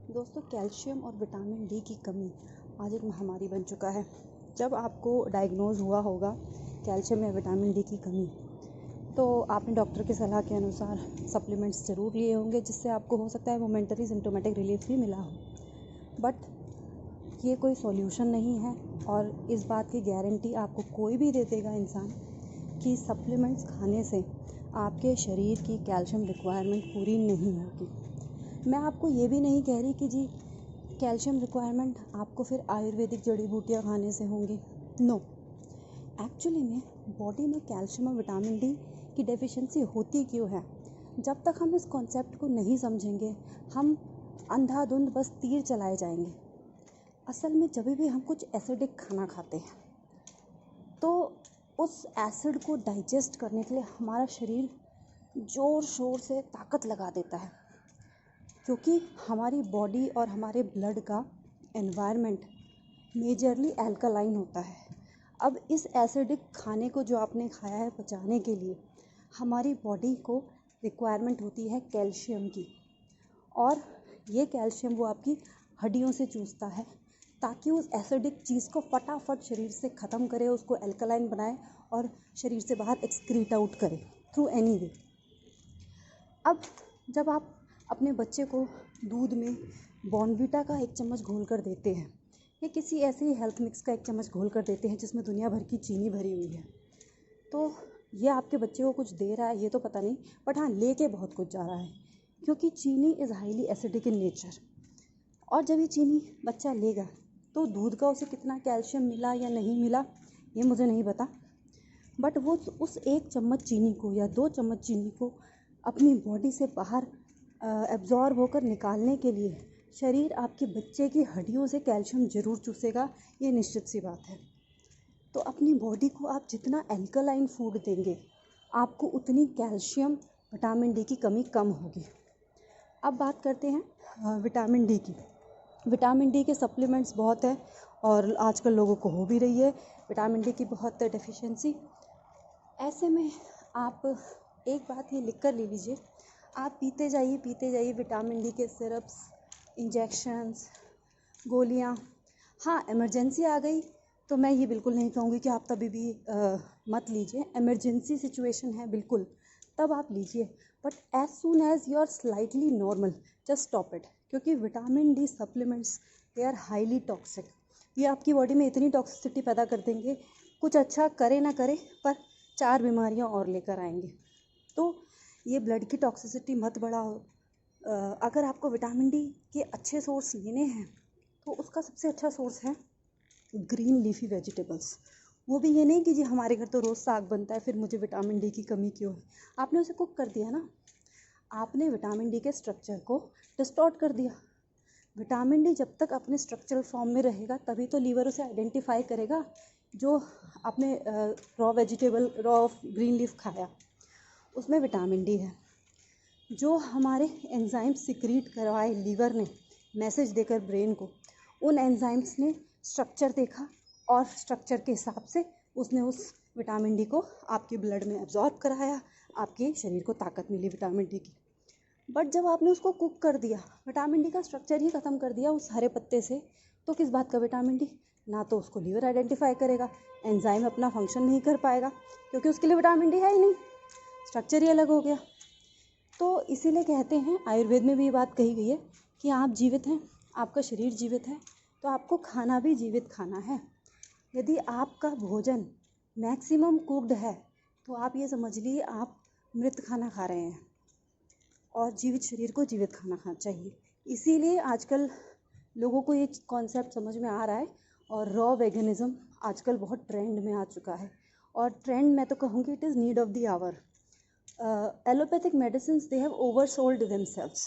दोस्तों, कैल्शियम और vitamin D की कमी आज एक महामारी बन चुका है। जब आपको डायग्नोज हुआ होगा कैल्शियम या विटामिन डी की कमी, तो आपने डॉक्टर की सलाह के अनुसार सप्लीमेंट्स ज़रूर लिए होंगे, जिससे आपको हो सकता है मोमेंटरी सिम्टोमेटिक रिलीफ भी मिला हो। बट ये कोई सॉल्यूशन नहीं है और इस बात की गारंटी आपको कोई भी दे देगा इंसान कि सप्लीमेंट्स खाने से आपके शरीर की कैल्शियम रिक्वायरमेंट पूरी नहीं होगी। मैं आपको ये भी नहीं कह रही कि जी कैल्शियम रिक्वायरमेंट आपको फिर आयुर्वेदिक जड़ी बूटियाँ खाने से होंगी। नो, एक्चुअली में बॉडी में कैल्शियम और विटामिन डी की डेफिशिएंसी होती क्यों है? जब तक हम इस कॉन्सेप्ट को नहीं समझेंगे, हम अंधाधुंध बस तीर चलाए जाएंगे। असल में जब भी हम कुछ एसिडिक खाना खाते हैं, तो उस एसिड को डाइजेस्ट करने के लिए हमारा शरीर ज़ोर शोर से ताकत लगा देता है, क्योंकि हमारी बॉडी और हमारे ब्लड का एनवायरनमेंट मेजरली अल्कलाइन होता है। अब इस एसिडिक खाने को जो आपने खाया है पचाने के लिए हमारी बॉडी को रिक्वायरमेंट होती है कैल्शियम की, और ये कैल्शियम वो आपकी हड्डियों से चूसता है ताकि उस एसिडिक चीज़ को फटाफट शरीर से ख़त्म करे, उसको अल्कलाइन बनाए और शरीर से बाहर एक्सक्रीट आउट करे थ्रू एनी वे। अब जब आप अपने बच्चे को दूध में बॉर्नवीटा का 1 चम्मच घोल कर देते हैं या किसी ऐसे ही हेल्थ मिक्स का 1 चम्मच घोल कर देते हैं जिसमें दुनिया भर की चीनी भरी हुई है, तो ये आपके बच्चे को कुछ दे रहा है ये तो पता नहीं, बट हाँ, लेके बहुत कुछ जा रहा है, क्योंकि चीनी is highly acidic in nature. और जब ये चीनी बच्चा लेगा तो दूध का उसे कितना कैल्शियम मिला या नहीं मिला ये मुझे नहीं पता, बट वो उस 1 चम्मच चीनी को या 2 चम्मच चीनी को अपनी बॉडी से बाहर एब्जॉर्ब होकर निकालने के लिए शरीर आपके बच्चे की हड्डियों से कैल्शियम ज़रूर चूसेगा, ये निश्चित सी बात है। तो अपनी बॉडी को आप जितना एल्कलाइन फूड देंगे, आपको उतनी कैल्शियम विटामिन डी की कमी कम होगी। अब बात करते हैं विटामिन डी की। विटामिन डी के सप्लीमेंट्स बहुत हैं और आजकल लोगों को हो भी रही है विटामिन डी की बहुत डेफिशिएंसी। ऐसे में आप एक बात ये लिख कर ले लीजिए, आप पीते जाइए विटामिन डी के सिरप्स, इंजेक्शंस, गोलियाँ। हाँ, इमरजेंसी आ गई तो मैं ये बिल्कुल नहीं कहूँगी कि आप तभी भी मत लीजिए। इमरजेंसी सिचुएशन है बिल्कुल, तब आप लीजिए, but as soon as you are slightly normal just stop it, क्योंकि vitamin D supplements they are highly toxic. ये आपकी बॉडी में इतनी टॉक्सिसिटी पैदा कर देंगे, कुछ अच्छा करे ना करे पर 4 बीमारियाँ और लेकर आएंगे। तो ये ब्लड की टॉक्सिसिटी मत बढ़ाओ। अगर आपको विटामिन डी के अच्छे सोर्स लेने हैं तो उसका सबसे अच्छा सोर्स है ग्रीन लीफी वेजिटेबल्स। वो भी ये नहीं कि जी हमारे घर तो रोज़ साग बनता है फिर मुझे विटामिन डी की कमी क्यों है। आपने उसे कुक कर दिया ना, आपने विटामिन डी के स्ट्रक्चर को डिस्टॉर्ट कर दिया। विटामिन डी जब तक अपने स्ट्रक्चरल फॉर्म में रहेगा तभी तो लीवर उसे आइडेंटिफाई करेगा। जो आपने raw vegetable, raw green leaf खाया उसमें विटामिन डी है। जो हमारे एंजाइम सिक्रीट करवाए लीवर ने मैसेज देकर ब्रेन को, उन एंजाइम्स ने स्ट्रक्चर देखा और स्ट्रक्चर के हिसाब से उसने उस विटामिन डी को आपके ब्लड में एब्जॉर्ब कराया, आपके शरीर को ताकत मिली विटामिन डी की। बट जब आपने उसको कुक कर दिया, विटामिन डी का स्ट्रक्चर ही ख़त्म कर दिया उस हरे पत्ते से, तो किस बात का विटामिन डी? ना तो उसको लीवर आइडेंटिफाई करेगा, एंजाइम अपना फंक्शन नहीं कर पाएगा क्योंकि उसके लिए विटामिन डी है ही नहीं, स्ट्रक्चर ही अलग हो गया। तो इसीलिए कहते हैं, आयुर्वेद में भी ये बात कही गई है कि आप जीवित हैं, आपका शरीर जीवित है, तो आपको खाना भी जीवित खाना है। यदि आपका भोजन मैक्सिमम कुक्ड है तो आप ये समझ लीजिए आप मृत खाना खा रहे हैं, और जीवित शरीर को जीवित खाना खाना चाहिए। इसीलिए आजकल लोगों को ये कॉन्सेप्ट समझ में आ रहा है और रॉ वेगनिज़म आजकल बहुत ट्रेंड में आ चुका है। और ट्रेंड मैं तो कहूँगी it is need of the hour. Allopathic medicines, they have oversold themselves.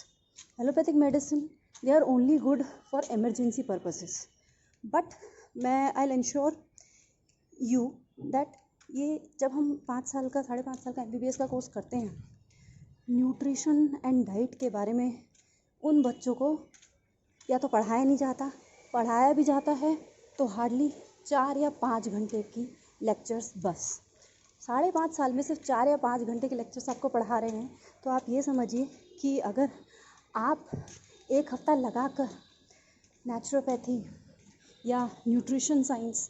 Allopathic medicine, they are only good for emergency purposes. But I'll ensure you that ये जब हम 5 साल का 5.5 साल का MBBS का कोर्स करते हैं, न्यूट्रिशन एंड डाइट के बारे में उन बच्चों को या तो पढ़ाया नहीं जाता, पढ़ाया भी जाता है तो हार्डली 4 या 5 घंटे की लेक्चर्स बस। 5.5 साल में सिर्फ 4 या 5 घंटे के लेक्चर्स आपको पढ़ा रहे हैं, तो आप ये समझिए कि अगर आप एक हफ्ता लगाकर नेचुरोपैथी या न्यूट्रिशन साइंस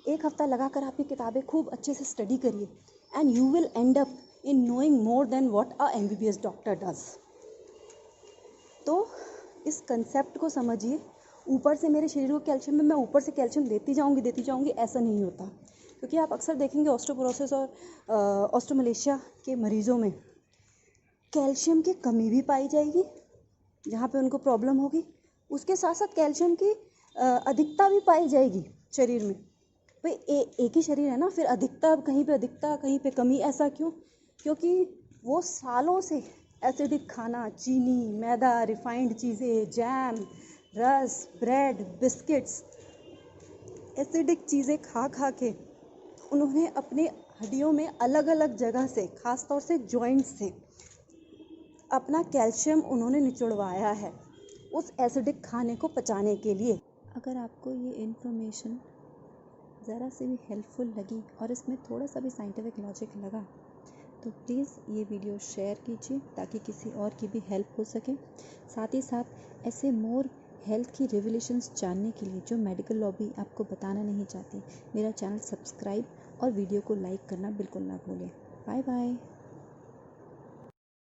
एक हफ्ता लगाकर आपकी किताबें खूब अच्छे से स्टडी करिए and you will and up in knowing more than what a MBBS doctor does. तो इस कंसेप्ट को समझिए। ऊपर से मेरे शरीर को कैल्शियम में मैं ऊपर से कैल्शियम देती जाऊंगी, ऐसा नहीं होता। क्योंकि आप अक्सर देखेंगे ऑस्टियोपोरोसिस और ऑस्टियोमलेशिया के मरीज़ों में कैल्शियम की कमी भी पाई जाएगी जहाँ पे उनको प्रॉब्लम होगी, उसके साथ साथ कैल्शियम की अधिकता भी पाई जाएगी शरीर में। भाई एक ही शरीर है ना, फिर अधिकता कहीं पे कमी, ऐसा क्यों? क्योंकि वो सालों से एसिडिक खाना, चीनी, मैदा, रिफाइंड चीज़ें, जैम, रस, ब्रेड, बिस्किट्स, एसिडिक चीज़ें खा खा के उन्होंने अपने हड्डियों में अलग अलग जगह से, ख़ास तौर से जॉइंट्स से अपना कैल्शियम उन्होंने निचुड़वाया है उस एसिडिक खाने को पचाने के लिए। अगर आपको ये इन्फॉर्मेशन ज़रा से भी हेल्पफुल लगी और इसमें थोड़ा सा भी साइंटिफिक लॉजिक लगा तो प्लीज़ ये वीडियो शेयर कीजिए ताकि किसी और की भी हेल्प हो सके। साथ ही साथ ऐसे मोर हेल्थ की रिवोल्यूशंस जानने के लिए जो मेडिकल लॉबी आपको बताना नहीं चाहती, मेरा चैनल सब्सक्राइब और वीडियो को लाइक करना बिल्कुल ना भूलें। Bye bye.